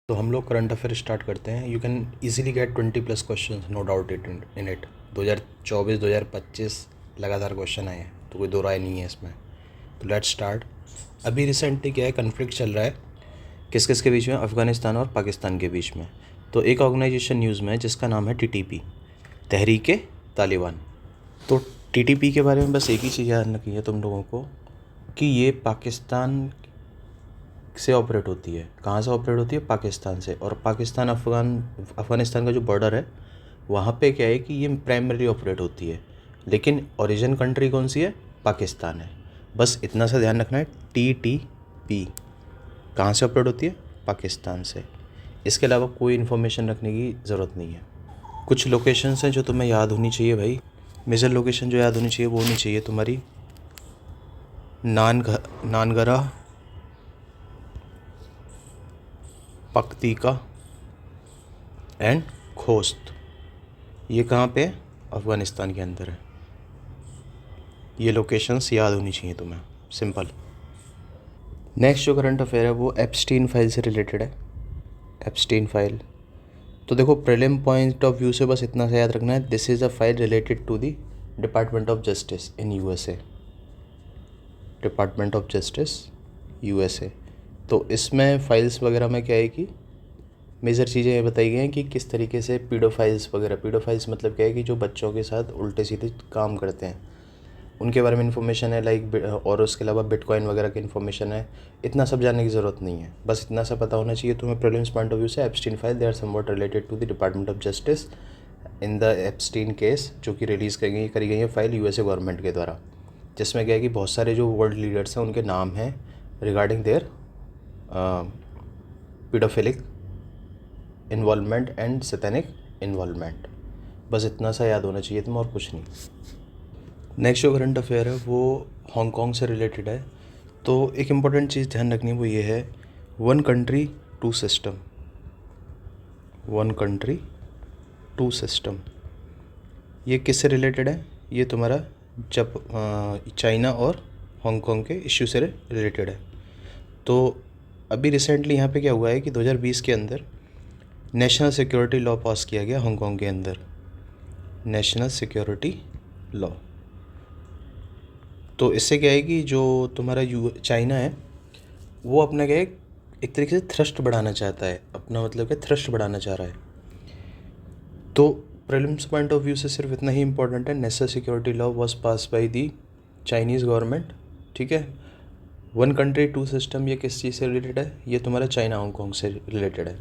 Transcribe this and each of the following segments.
तो हम लोग करंट अफेयर स्टार्ट करते हैं। You can easily get 20+ question, no doubt in it. 2024 2025 लगातार क्वेश्चन आए हैं, तो कोई दो राय नहीं है इसमें। तो लेट्स स्टार्ट। अभी रिसेंटली क्या है, कन्फ्लिक्ट चल रहा है किस किस के बीच में, अफ़गानिस्तान और पाकिस्तान के बीच में। तो एक ऑर्गेनाइजेशन न्यूज़ में है जिसका नाम है TTP, तहरीक तालिबान। तो TTP के बारे में बस एक ही चीज़ याद रखनी है तुम लोगों को कि ये पाकिस्तान से ऑपरेट होती है। कहाँ से ऑपरेट होती है? पाकिस्तान से। और पाकिस्तान अफ़गानिस्तान का जो बॉर्डर है वहाँ पे क्या है कि ये प्राइमरी ऑपरेट होती है, लेकिन ओरिजिन कंट्री कौन सी है? पाकिस्तान है। बस इतना सा ध्यान रखना है। TTP कहाँ से ऑपरेट होती है? पाकिस्तान से। इसके अलावा कोई इन्फॉर्मेशन रखने की ज़रूरत नहीं है। कुछ लोकेशंस हैं जो तुम्हें याद होनी चाहिए भाई। मेजर लोकेशन जो याद होनी चाहिए वो होनी चाहिए तुम्हारी नानगरा, पक्तिका एंड खोस्त। ये कहाँ पे है? अफ़गानिस्तान के अंदर है। ये लोकेशंस याद होनी चाहिए तुम्हें, सिंपल। नेक्स्ट जो करंट अफेयर है वो एप्स्टीन फाइल से रिलेटेड है। एप्स्टीन फाइल, तो देखो प्रीलिम पॉइंट ऑफ व्यू से बस इतना सा याद रखना है, this is a file related to the department of justice in USA। Department of justice USA। तो इसमें फाइल्स वगैरह में क्या है कि मेजर चीज़ें ये बताई गई हैं कि किस तरीके से पीडोफाइल्स वगैरह, पीडोफाइल्स मतलब क्या है कि जो बच्चों के साथ उल्टे सीधे काम करते हैं, उनके बारे में इन्फॉर्मेशन है लाइक, और उसके अलावा बिटकॉइन वगैरह की इन्फॉर्मेशन है। इतना सब जानने की ज़रूरत नहीं है, बस इतना सा पता होना चाहिए तुम्हें प्रीलिम्स पॉइंट ऑफ व्यू से। Epstein file they are somewhat related to the department of justice in the Epstein case, जो कि रिलीज़ करी गई है फाइल USA गवर्नमेंट के द्वारा, जिसमें क्या है कि बहुत सारे जो वर्ल्ड लीडर्स हैं उनके नाम हैं regarding their paedophilic involvement and satanic involvement. बस इतना सा याद होना चाहिए तुम्हें और कुछ नहीं। नेक्स्ट जो करंट अफेयर है वो हांगकांग से रिलेटेड है। तो एक इम्पॉर्टेंट चीज़ ध्यान रखनी वो ये है, one country two system. One country two system ये किससे रिलेटेड है? ये तुम्हारा जब चाइना और हांगकांग के इश्यू से रिलेटेड है। तो अभी रिसेंटली यहाँ पे क्या हुआ है कि 2020 के अंदर नेशनल सिक्योरिटी लॉ पास किया गया हांगकांग के अंदर। National security law. तो इससे क्या है कि जो तुम्हारा चाइना है वो अपना क्या है, एक तरीके से थ्रस्ट बढ़ाना चाहता है, अपना मतलब क्या थ्रस्ट बढ़ाना चाह रहा है। तो प्रीलिम्स पॉइंट ऑफ व्यू से सिर्फ इतना ही इंपॉर्टेंट है, national security law was pass by the Chinese government. ठीक है। वन कंट्री टू सिस्टम ये किस चीज़ से रिलेटेड है? ये तुम्हारा चाइना हांगकांग से रिलेटेड है।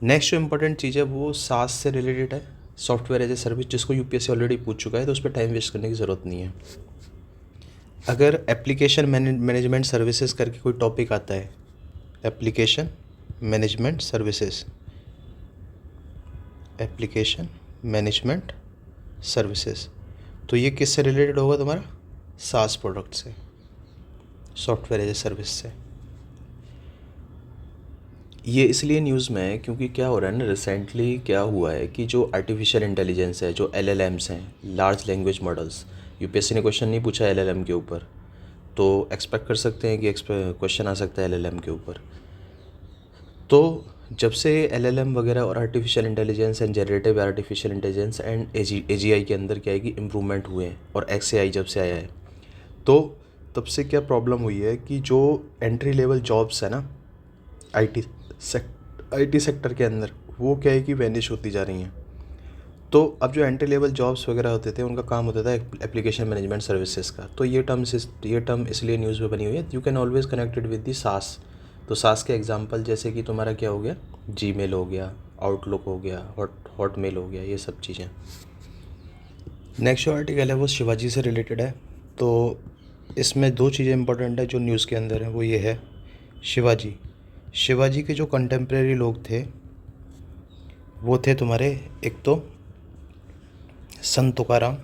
नेक्स्ट जो इंपॉर्टेंट चीज़ है वो सास से रिलेटेड है, सॉफ्टवेयर एज ए सर्विस, जिसको UPSC ऑलरेडी पूछ चुका है, तो उस पर टाइम वेस्ट करने की ज़रूरत नहीं है। अगर एप्लीकेशन मैनेजमेंट सर्विसेज करके कोई टॉपिक आता है, application management services, application management services, तो ये किससे रिलेटेड होगा? तुम्हारा सास प्रोडक्ट से, सॉफ्टवेयर एज ए सर्विस से। ये इसलिए न्यूज़ में है क्योंकि क्या हो रहा है ना, रिसेंटली क्या हुआ है कि जो आर्टिफिशियल इंटेलिजेंस है, जो LLMs हैं, लार्ज लैंग्वेज मॉडल्स, UPSC ने क्वेश्चन नहीं पूछा LLM के ऊपर, तो एक्सपेक्ट कर सकते हैं कि क्वेश्चन आ सकता है LLM के ऊपर। तो जब से LLM वगैरह और artificial intelligence and generative artificial intelligence and AGI के अंदर क्या है कि इम्प्रूवमेंट हुए हैं, और XAI जब से आया है, तो तब से क्या प्रॉब्लम हुई है कि जो एंट्री लेवल जॉब्स है ना IT सेक्टर के अंदर, वो क्या है कि वैनिश होती जा रही हैं। तो अब जो एंट्री लेवल जॉब्स वगैरह होते थे उनका काम होता था एप्लीकेशन मैनेजमेंट सर्विसेज का। तो ये टर्म इसलिए न्यूज़ में बनी हुई है। You can always connected with the सास। तो सास के एग्जांपल जैसे कि तुम्हारा क्या हो गया, Gmail हो गया, आउटलुक हो गया, हॉटमेल हो गया, ये सब चीज़ें। नेक्स्ट जो आर्टिकल है वो शिवाजी से रिलेटेड है। तो इसमें दो चीज़ें इंपॉर्टेंट है जो न्यूज़ के अंदर है, वो ये है शिवाजी। शिवाजी के जो कंटेम्प्रेरी लोग थे वो थे तुम्हारे, एक तो संत तुकाराम,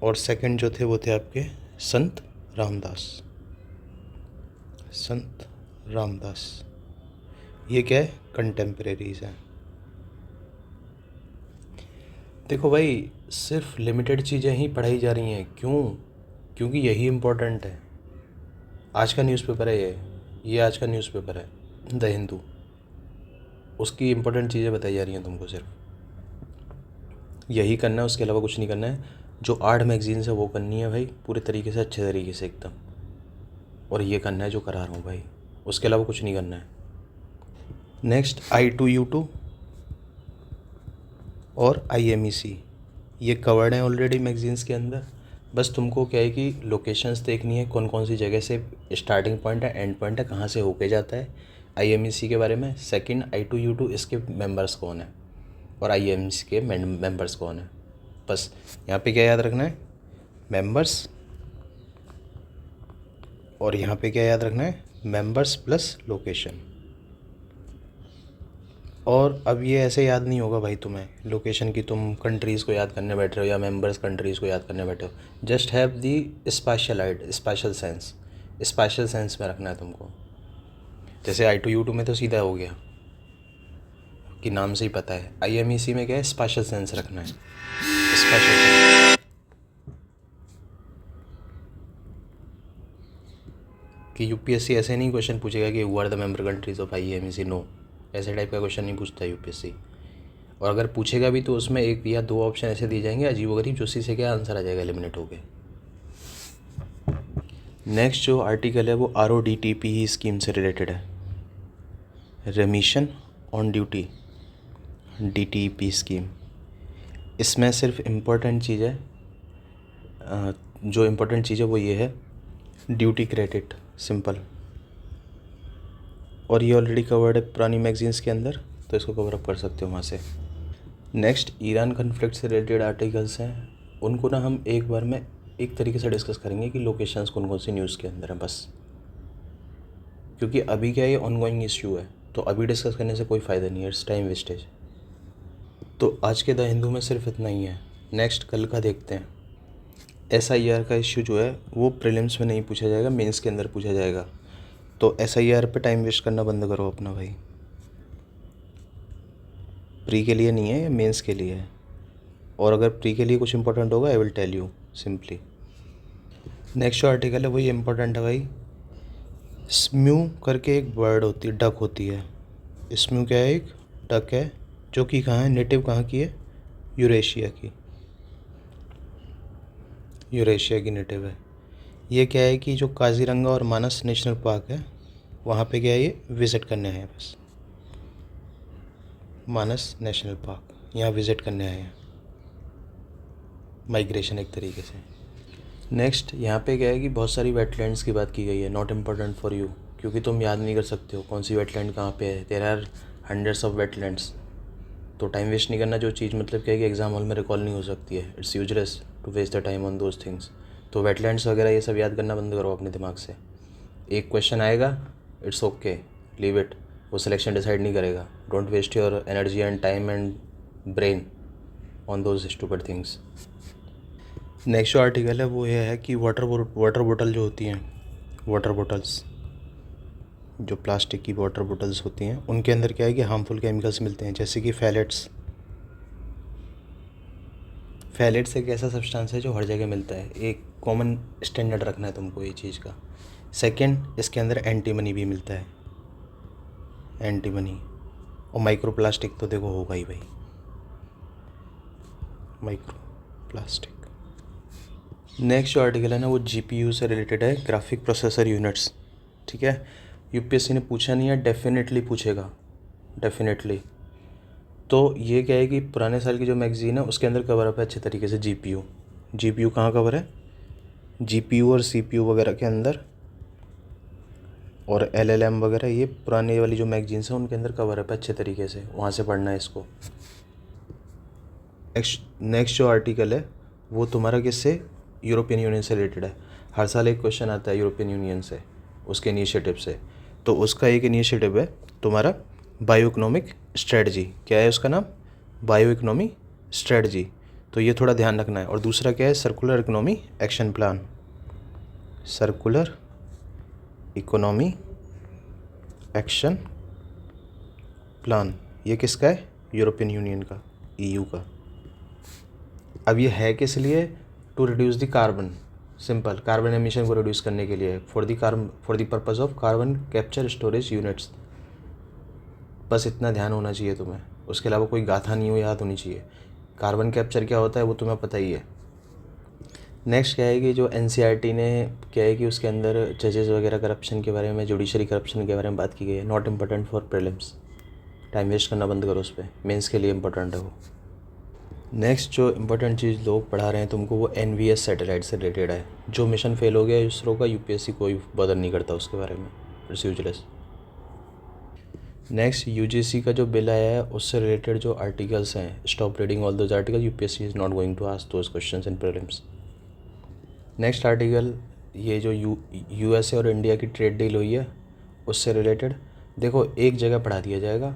और सेकंड जो थे वो थे आपके संत रामदास। संत रामदास ये क्या है? कंटेम्प्रेरीज हैं। देखो भाई, सिर्फ लिमिटेड चीज़ें ही पढ़ाई जा रही हैं, क्यों? क्योंकि यही इम्पोर्टेंट है। आज का न्यूज़पेपर है ये आज का न्यूज़पेपर है द हिंदू। उसकी इंपॉर्टेंट चीज़ें बताई जा रही हैं तुमको, सिर्फ यही करना है, उसके अलावा कुछ नहीं करना है। जो 8 मैगजीन्स है वो करनी है भाई पूरे तरीके से, अच्छे तरीके से एकदम, और ये करना है जो करा रहा हूँ भाई, उसके अलावा कुछ नहीं करना है। नेक्स्ट I2U2 और IMEC ये कवर्ड हैं ऑलरेडी मैगजीन्स के अंदर। बस तुमको क्या है कि लोकेशंस देखनी है, कौन कौन सी जगह से स्टार्टिंग पॉइंट है, एंड पॉइंट है, कहाँ से होके जाता है। IMEC के बारे में। सेकंड I2U2 इसके मेंबर्स कौन है, और IMEC के मेंबर्स कौन है। बस यहाँ पे क्या याद रखना है, मेंबर्स, और यहाँ पे क्या याद रखना है, मेंबर्स प्लस लोकेशन। और अब ये ऐसे याद नहीं होगा भाई तुम्हें लोकेशन की, तुम कंट्रीज़ को याद करने बैठ रहे हो या मेंबर्स कंट्रीज़ को याद करने बैठे हो। Just have the special sense में रखना है तुमको। जैसे I2U2 में तो सीधा हो गया कि नाम से ही पता है। IMEC में क्या है, स्पेशल सेंस रखना है, स्पेशल सेंस। कि UPSC ऐसे नहीं क्वेश्चन पूछेगा कि who are the member countries of IMEC, no, ऐसे टाइप का क्वेश्चन नहीं पूछता UPSC। और अगर पूछेगा भी तो उसमें 1 या 2 ऑप्शन ऐसे दिए जाएंगे अजीबोगरीब, जो उसी से क्या आंसर आ जाएगा एलिमिनेट हो गए। नेक्स्ट जो आर्टिकल है वो RODTP स्कीम से रिलेटेड है, रेमिशन ऑन ड्यूटी, DTP स्कीम। इसमें सिर्फ इम्पोर्टेंट चीज़ है, जो इम्पोर्टेंट चीज़ है वो ये है, ड्यूटी क्रेडिट, सिंपल। और ये ऑलरेडी कवर्ड है पुरानी मैगजीन्स के अंदर, तो इसको कवर अप कर सकते हो वहाँ से। नेक्स्ट ईरान कन्फ्लिक्ट से रिलेटेड आर्टिकल्स हैं, उनको ना हम एक बार में एक तरीके से डिस्कस करेंगे कि लोकेशंस कौन कौन सी न्यूज़ के अंदर हैं बस, क्योंकि अभी क्या ये ऑनगोइंग इश्यू है, तो अभी डिस्कस करने से कोई फ़ायदा नहीं है, इट्स टाइम वेस्टेज। तो आज के द हिंदू में सिर्फ इतना ही है। नेक्स्ट कल का देखते हैं। SIR का इश्यू जो है वो प्रीलिम्स में नहीं पूछा जाएगा, मेंस के अंदर पूछा जाएगा। तो SIR पे टाइम वेस्ट करना बंद करो अपना भाई, प्री के लिए नहीं है, ये मेंस के लिए है। और अगर प्री के लिए कुछ इंपॉर्टेंट होगा I will tell you simply. Next जो आर्टिकल है वही इंपॉर्टेंट है भाई। स्म्यू करके एक बर्ड होती है, डक होती है। स्म्यू क्या है, एक डक है जो कि कहाँ है, नेटिव कहाँ की है, यूरेशिया की, यूरेशिया की नेटिव है। ये क्या है कि जो काजीरंगा और मानस नेशनल पार्क है वहाँ पे क्या है, ये विज़िट करने आए हैं बस। मानस नेशनल पार्क यहाँ विज़िट करने आए हैं, माइग्रेशन एक तरीके से। नेक्स्ट यहाँ पे क्या है कि बहुत सारी वेटलैंड्स की बात की गई है, नॉट इम्पोर्टेंट फॉर यू, क्योंकि तुम याद नहीं कर सकते हो कौन सी वेटलैंड कहाँ पे है। There are hundreds of wetlands, तो टाइम वेस्ट नहीं करना। जो चीज़ मतलब क्या है कि एग्ज़ाम हॉल में रिकॉल नहीं हो सकती है, it's useless to waste the time on those things. तो वेटलैंड्स वगैरह ये सब याद करना बंद करो अपने दिमाग से। एक क्वेश्चन आएगा, इट्स ओके, लीव इट, वो सिलेक्शन डिसाइड नहीं करेगा। Don't waste your energy and time and brain on those stupid things. Next जो आर्टिकल है वो ये है कि वाटर बोतल जो होती हैं, वाटर बोटल्स, जो प्लास्टिक की वाटर बोटल्स होती हैं, उनके अंदर क्या है कि हार्मफुल केमिकल्स मिलते हैं, जैसे कि फैलेट्स। फैलेट्स एक ऐसा सब्सटेंस है जो हर जगह मिलता है, एक कॉमन स्टैंडर्ड रखना है तुमको ये चीज़ का। सेकंड, इसके अंदर एंटीमनी भी मिलता है, एंटीमनी। और माइक्रो प्लास्टिक तो देखो होगा ही भाई, माइक्रो प्लास्टिक। नेक्स्ट जो आर्टिकल है ना वो GPU से रिलेटेड है, ग्राफिक प्रोसेसर यूनिट्स। ठीक है, UPSC ने पूछा नहीं है, डेफिनेटली पूछेगा, डेफिनेटली। तो ये क्या है कि पुराने साल की जो मैगज़ीन है उसके अंदर कवर अप है अच्छे तरीके से GPU कहाँ कवर है, GPU और CPU वगैरह के अंदर, और LLM वगैरह, ये पुराने वाली जो मैगजीन्स हैं उनके अंदर कवर अप है अच्छे तरीके से, वहाँ से पढ़ना है इसको। नेक्स्ट जो आर्टिकल है वो तुम्हारा किससे, यूरोपियन यूनियन से रिलेटेड है। हर साल एक क्वेश्चन आता है यूरोपियन यूनियन से, उसके इनिशिएटिव से। तो उसका एक इनिशिएटिव है तुम्हारा बायो इकोनॉमिक स्ट्रेटजी। क्या है उसका नाम, बायो इकोनॉमी स्ट्रेटजी। तो ये थोड़ा ध्यान रखना है। और दूसरा क्या है, circular economy action plan, circular economy action plan. ये किसका है, यूरोपियन यूनियन का, EU का। अब ये है किस लिए, to reduce the carbon, simple, carbon emission को रिड्यूस करने के लिए for the purpose of carbon capture storage units. बस इतना ध्यान होना चाहिए तुम्हें, उसके अलावा कोई गाथा नहीं हो याद होनी चाहिए। कार्बन कैप्चर क्या होता है वो तुम्हें पता ही है। नेक्स्ट क्या है कि जो एनसीईआरटी ने क्या है कि उसके अंदर जजेस वगैरह करप्शन के बारे में, जुडिशरी करप्शन के बारे में बात की गई है। Not important for prelims, time waste करना बंद करो उस पर, मेंस के लिए इंपॉर्टेंट है वो। नेक्स्ट जो इम्पोर्टेंट चीज़ लोग पढ़ा रहे हैं तुमको वो एनवीएस सैटेलाइट से रिलेटेड है। जो मिशन फेल हो गया इसरो का, यूपीएससी कोई बदल नहीं करता उसके बारे में, इट्स यूजलेस। नेक्स्ट यूजीसी का जो बिल आया है उससे रिलेटेड जो आर्टिकल्स हैं, stop reading all those article, UPSC is not going to ask those questions in prelims. Next article, ये जो यूएसए और इंडिया की ट्रेड डील हुई है उससे रिलेटेड, देखो एक जगह पढ़ा दिया जाएगा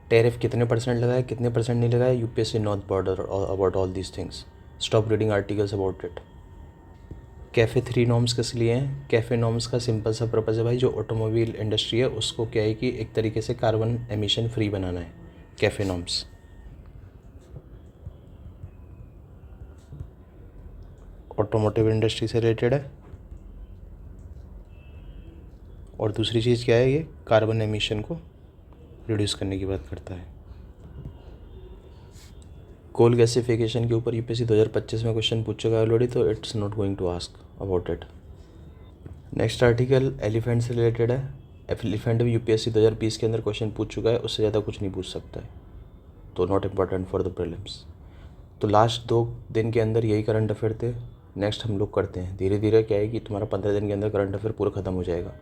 टैरिफ कितने परसेंट लगाए कितने परसेंट नहीं लगाए, UPSC not border about all these things, stop reading articles about it. Cafe 3 norms किस लिए हैं? कैफ़े नॉर्म्स का सिंपल सा पर्पज़ है भाई, जो ऑटोमोबाइल इंडस्ट्री है उसको क्या है कि एक तरीके से कार्बन एमिशन फ्री बनाना है, कैफ़े नॉर्म्स। ऑटोमोटिव इंडस्ट्री से रिलेटेड है। और दूसरी चीज़ क्या है, ये कार्बन एमिशन को रिड्यूस करने की बात करता है। कोल गैसिफिकेशन के ऊपर यूपीएससी 2025 में क्वेश्चन पूछ चुका है ऑलरेडी, तो it's not going to ask about it. Next article elephant से रिलेटेड है। एलिफेंट भी यूपीएससी 2020 के अंदर क्वेश्चन पूछ चुका है, उससे ज़्यादा कुछ नहीं पूछ सकता है, तो not important for the prelims. तो लास्ट 2 दिन के अंदर यही करंट अफेयर थे। नेक्स्ट हम लोग करते हैं धीरे धीरे, क्या है कि तुम्हारा 15 दिन के अंदर करंट अफेयर पूरा ख़त्म हो जाएगा।